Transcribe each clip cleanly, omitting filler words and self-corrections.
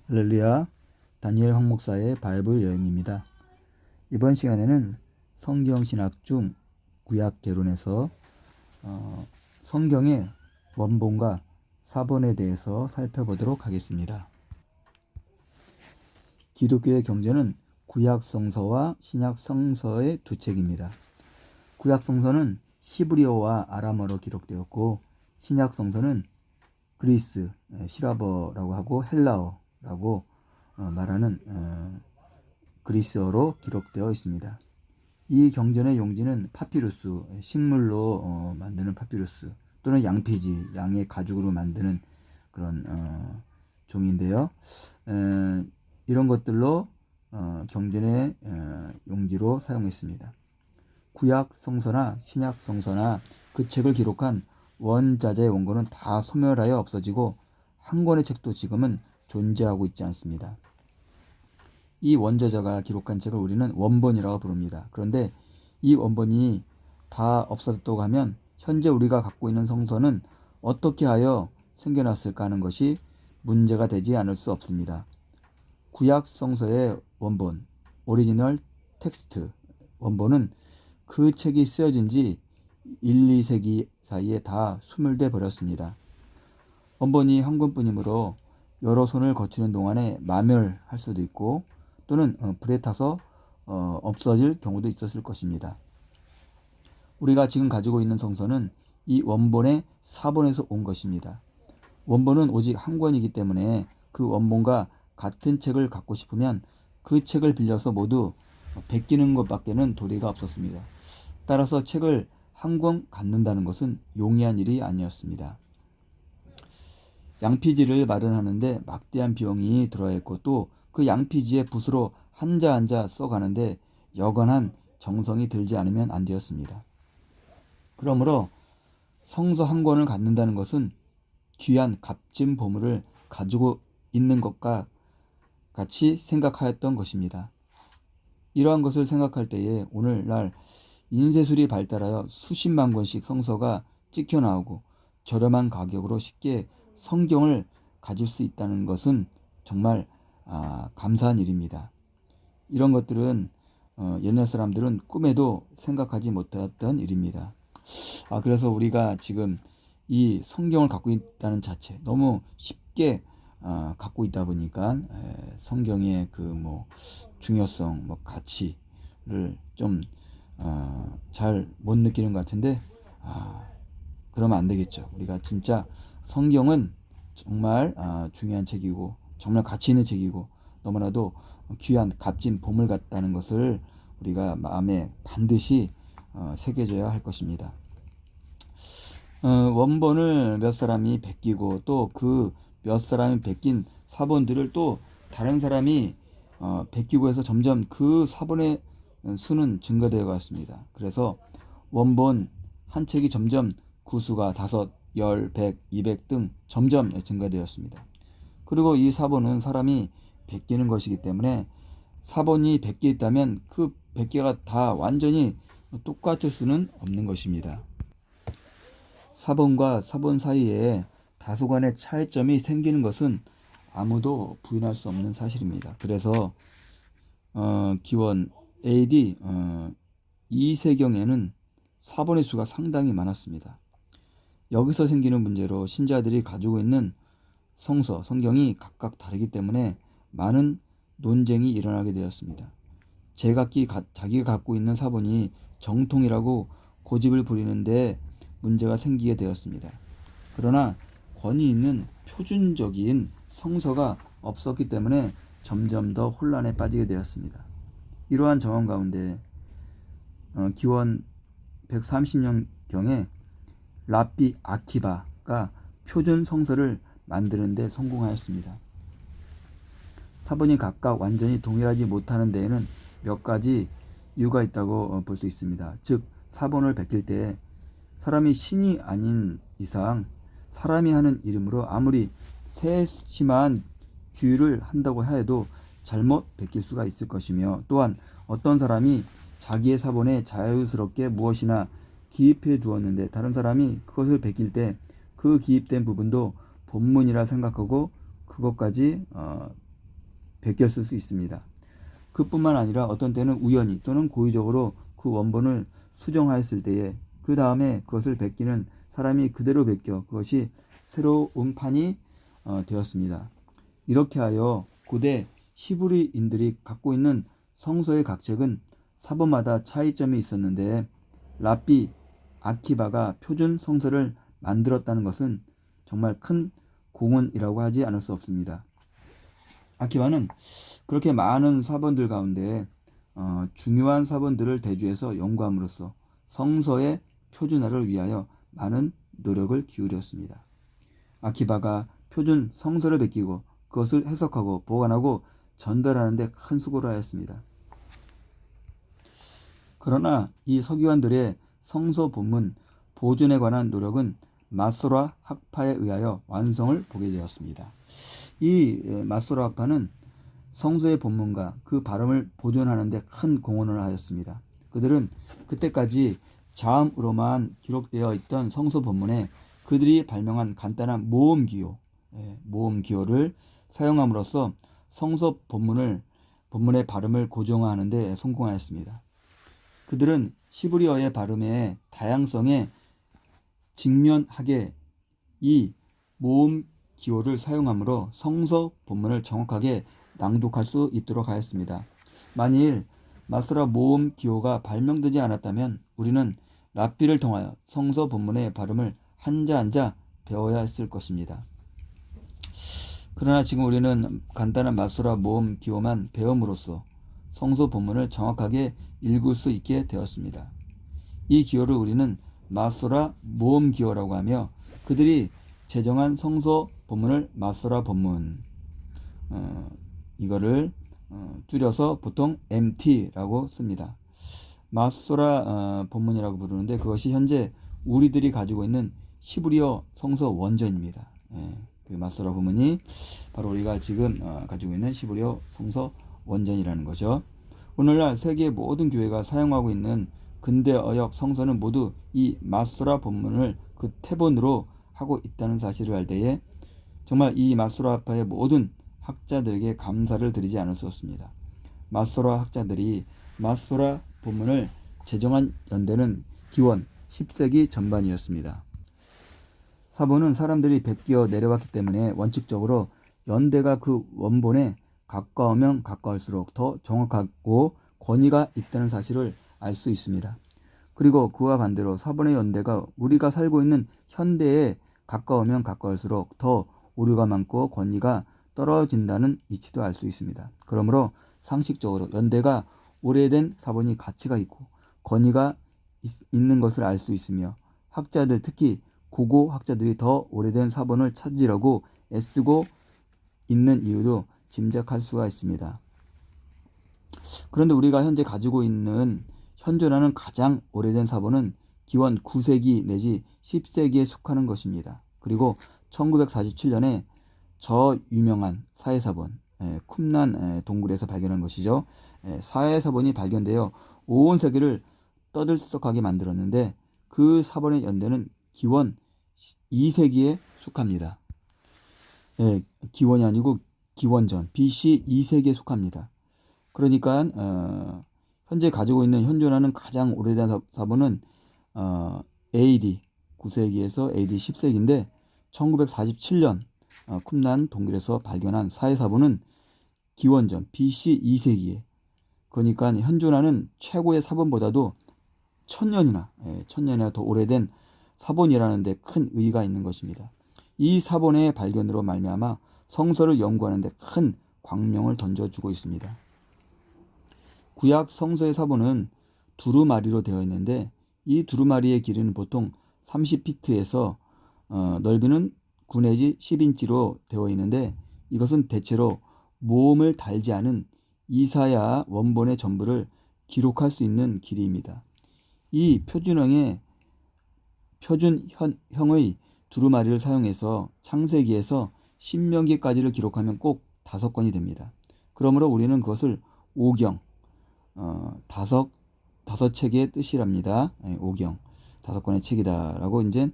할렐루야, 다니엘 황 목사의 바이블 여행입니다. 이번 시간에는 성경신학 중 구약 개론에서 성경의 원본과 사본에 대해서 살펴보도록 하겠습니다. 기독교의 경전은 구약 성서와 신약 성서의 두 책입니다. 구약 성서는 히브리어와 아람어로 기록되었고, 신약 성서는 그리스, 시라버라고 하고 헬라어라고 말하는 그리스어로 기록되어 있습니다. 이 경전의 용지는 파피루스, 식물로 만드는 파피루스 또는 양피지, 양의 가죽으로 만드는 그런 종인데요. 이런 것들로 경전의 용지로 사용했습니다. 구약 성서나 신약 성서나 그 책을 기록한 원자재의 원고는 다 소멸하여 없어지고 한 권의 책도 지금은 존재하고 있지 않습니다. 이 원저자가 기록한 책을 우리는 원본이라고 부릅니다. 그런데 이 원본이 다 없어졌다고 하면 현재 우리가 갖고 있는 성서는 어떻게 하여 생겨났을까 하는 것이 문제가 되지 않을 수 없습니다. 구약 성서의 원본, 오리지널 텍스트, 원본은 그 책이 쓰여진 지 1, 2세기 사이에 다 소멸돼 버렸습니다. 원본이 한 권뿐이므로 여러 손을 거치는 동안에 마멸할 수도 있고 또는 불에 타서 없어질 경우도 있었을 것입니다. 우리가 지금 가지고 있는 성서는 이 원본의 사본에서 온 것입니다. 원본은 오직 한 권이기 때문에 그 원본과 같은 책을 갖고 싶으면 그 책을 빌려서 모두 베끼는 것밖에는 도리가 없었습니다. 따라서 책을 한 권 갖는다는 것은 용이한 일이 아니었습니다. 양피지를 마련하는데 막대한 비용이 들어야 했고 또 그 양피지의 붓으로 한자 한자 써가는데 여간한 정성이 들지 않으면 안 되었습니다. 그러므로 성서 한 권을 갖는다는 것은 귀한 값진 보물을 가지고 있는 것과 같이 생각하였던 것입니다. 이러한 것을 생각할 때에 오늘날 인쇄술이 발달하여 수십만 권씩 성서가 찍혀 나오고 저렴한 가격으로 쉽게 성경을 가질 수 있다는 것은 정말 감사한 일입니다. 이런 것들은 옛날 사람들은 꿈에도 생각하지 못했던 일입니다. 그래서 우리가 지금 이 성경을 갖고 있다는 자체 너무 쉽게 갖고 있다 보니까 성경의 그 중요성, 가치를 좀 잘 못 느끼는 것 같은데 그러면 안 되겠죠. 우리가 진짜 성경은 정말 중요한 책이고 정말 가치 있는 책이고 너무나도 귀한 값진 보물 같다는 것을 우리가 마음에 반드시 새겨져야 할 것입니다. 원본을 몇 사람이 베끼고 또 그 몇 사람이 베낀 사본들을 또 다른 사람이 베끼고 해서 점점 그 사본의 수는 증가되어 갔습니다. 그래서 원본 한 책이 점점 구수가 5, 10, 100, 200 등 점점 증가되었습니다. 그리고 이 사본은 사람이 베끼는 것이기 때문에 사본이 100개 있다면 그 100개가 다 완전히 똑같을 수는 없는 것입니다. 사본과 사본 사이에 다소간의 차이점이 생기는 것은 아무도 부인할 수 없는 사실입니다. 그래서 기원 AD 2세경에는 사본의 수가 상당히 많았습니다. 여기서 생기는 문제로 신자들이 가지고 있는 성경이 각각 다르기 때문에 많은 논쟁이 일어나게 되었습니다. 자기가 갖고 있는 사본이 정통이라고 고집을 부리는데 문제가 생기게 되었습니다. 그러나 권위 있는 표준적인 성서가 없었기 때문에 점점 더 혼란에 빠지게 되었습니다. 이러한 정황 가운데 기원 130년경에 랍비 아키바가 표준 성서를 만드는 데 성공하였습니다. 사본이 각각 완전히 동일하지 못하는 데에는 몇 가지 이유가 있다고 볼 수 있습니다. 즉 사본을 베낄 때 사람이 신이 아닌 이상 사람이 하는 이름으로 아무리 세심한 규율을 한다고 해도 잘못 베낄 수가 있을 것이며 또한 어떤 사람이 자기의 사본에 자유스럽게 무엇이나 기입해 두었는데 다른 사람이 그것을 베낄 때 그 기입된 부분도 본문이라 생각하고 그것까지 베껴 쓸 수 있습니다. 그뿐만 아니라 어떤 때는 우연히 또는 고의적으로 그 원본을 수정하였을 때에 그 다음에 그것을 베끼는 사람이 그대로 베껴 그것이 새로운 판이 되었습니다. 이렇게 하여 고대 히브리인들이 갖고 있는 성서의 각책은 사본마다 차이점이 있었는데 랍비 아키바가 표준 성서를 만들었다는 것은 정말 큰 공헌이라고 하지 않을 수 없습니다. 아키바는 그렇게 많은 사본들 가운데 중요한 사본들을 대주해서 연구함으로써 성서의 표준화를 위하여 많은 노력을 기울였습니다. 아키바가 표준 성서를 베끼고 그것을 해석하고 보관하고 전달하는 데 큰 수고를 하였습니다. 그러나 이 서기관들의 성서 본문 보존에 관한 노력은 마소라 학파에 의하여 완성을 보게 되었습니다. 이 마소라 학파는 성서의 본문과 그 발음을 보존하는 데 큰 공헌을 하였습니다. 그들은 그때까지 자음으로만 기록되어 있던 성서 본문에 그들이 발명한 간단한 모음 기호를 사용함으로써 성서 본문의 발음을 고정화하는 데 성공하였습니다. 그들은 시브리어의 발음의 다양성에 직면하게 이 모음 기호를 사용함으로 성서 본문을 정확하게 낭독할 수 있도록 하였습니다. 만일 마소라 모음 기호가 발명되지 않았다면 우리는 랍비를 통하여 성서 본문의 발음을 한자 한자 배워야 했을 것입니다. 그러나 지금 우리는 간단한 마소라 모음 기호만 배움으로써 성서 본문을 정확하게 읽을 수 있게 되었습니다. 이 기호를 우리는 마소라 모음 기호라고 하며 그들이 제정한 성서 본문을 마소라 본문 이거를 줄여서 보통 MT라고 씁니다. 마소라 본문이라고 부르는데 그것이 현재 우리들이 가지고 있는 히브리어 성서 원전입니다. 그 마소라 본문이 바로 우리가 지금 가지고 있는 히브리어 성서 원전이라는 거죠. 오늘날 세계 모든 교회가 사용하고 있는 근대 어역 성서는 모두 이 마소라 본문을 그 태본으로 하고 있다는 사실을 알 때에 정말 이 마소라 학파의 모든 학자들에게 감사를 드리지 않을 수 없습니다. 마소라 학자들이 마소라 본문을 제정한 연대는 기원 10세기 전반이었습니다. 사본은 사람들이 베끼어 내려왔기 때문에 원칙적으로 연대가 그 원본에 가까우면 가까울수록 더 정확하고 권위가 있다는 사실을 알 수 있습니다. 그리고 그와 반대로 사본의 연대가 우리가 살고 있는 현대에 가까우면 가까울수록 더 오류가 많고 권위가 떨어진다는 이치도 알 수 있습니다. 그러므로 상식적으로 연대가 오래된 사본이 가치가 있고 권위가 있는 것을 알 수 있으며 학자들 특히 고고 학자들이 더 오래된 사본을 찾으려고 애쓰고 있는 이유도 짐작할 수가 있습니다. 그런데 우리가 현재 가지고 있는 현존하는 가장 오래된 사본은 기원 9세기 내지 10세기에 속하는 것입니다. 그리고 1947년에 저 유명한 사해사본 쿰난 동굴에서 발견한 것이죠. 사해사본이 발견되어 온 세계를 떠들썩하게 만들었는데 그 사본의 연대는 기원 2세기에 속합니다. 기원이 아니고 기원전 BC 2세기에 속합니다. 그러니까 현재 가지고 있는 현존하는 가장 오래된 사본은 AD 9세기에서 AD 10세기인데 1947년 쿰난 동굴에서 발견한 사해사본은 기원전 BC 2세기에 그러니까 현존하는 최고의 사본보다도 천년이나 더 오래된 사본이라는 데 큰 의의가 있는 것입니다. 이 사본의 발견으로 말미암아 성서를 연구하는 데 큰 광명을 던져주고 있습니다. 구약 성서의 사본은 두루마리로 되어 있는데 이 두루마리의 길이는 보통 30피트에서 넓이는 9 내지 10인치로 되어 있는데 이것은 대체로 모음을 달지 않은 이사야 원본의 전부를 기록할 수 있는 길이입니다. 이 표준형의 두루마리를 사용해서 창세기에서 신명기까지를 기록하면 꼭 5권이 됩니다. 그러므로 우리는 그것을 오경, 다섯 책의 뜻이랍니다. 오경, 5권의 책이다라고 이제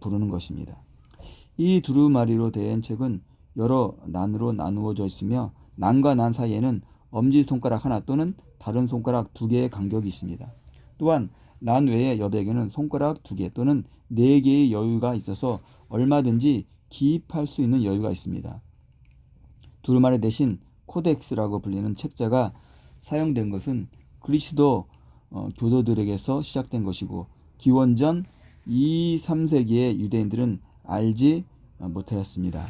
부르는 것입니다. 이 두루마리로 된 책은 여러 난으로 나누어져 있으며 난과 난 사이에는 엄지손가락 하나 또는 다른 손가락 2개의 간격이 있습니다. 또한 난 외의 여백에는 손가락 2개 또는 4개의 여유가 있어서 얼마든지 기입할 수 있는 여유가 있습니다. 두루마리 대신 코덱스라고 불리는 책자가 사용된 것은 그리스도 교도들에게서 시작된 것이고 기원전 2, 3세기의 유대인들은 알지 못하였습니다.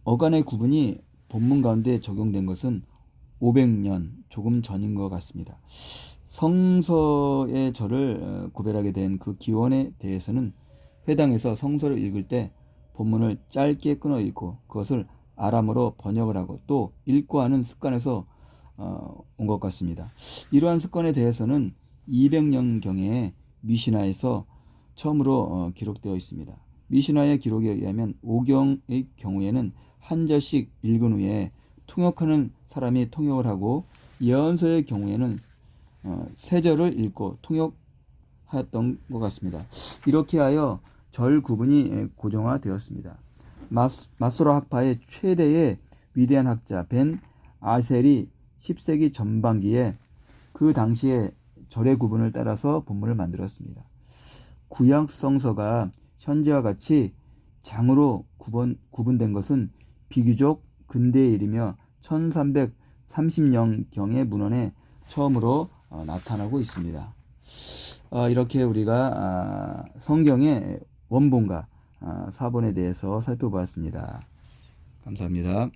어간의 구분이 본문 가운데 적용된 것은 500년 조금 전인 것 같습니다. 성서의 절을 구별하게 된 그 기원에 대해서는 회당에서 성서를 읽을 때 본문을 짧게 끊어 읽고 그것을 아람어로 번역을 하고 또 읽고 하는 습관에서 온 것 같습니다. 이러한 습관에 대해서는 200년경에 미시나에서 처음으로 기록되어 있습니다. 미시나의 기록에 의하면 오경의 경우에는 한 절씩 읽은 후에 통역하는 사람이 통역을 하고 예언서의 경우에는 세 절을 읽고 통역하였던 것 같습니다. 이렇게 하여 절 구분이 고정화되었습니다. 마소라 학파의 최대의 위대한 학자 벤 아셀이 10세기 전반기에 그 당시에 절의 구분을 따라서 본문을 만들었습니다. 구약 성서가 현재와 같이 장으로 구분된 것은 비교적 근대의 일이며 1330년경의 문헌에 처음으로 나타나고 있습니다. 이렇게 우리가 성경의 원본과 사본에 대해서 살펴보았습니다. 감사합니다.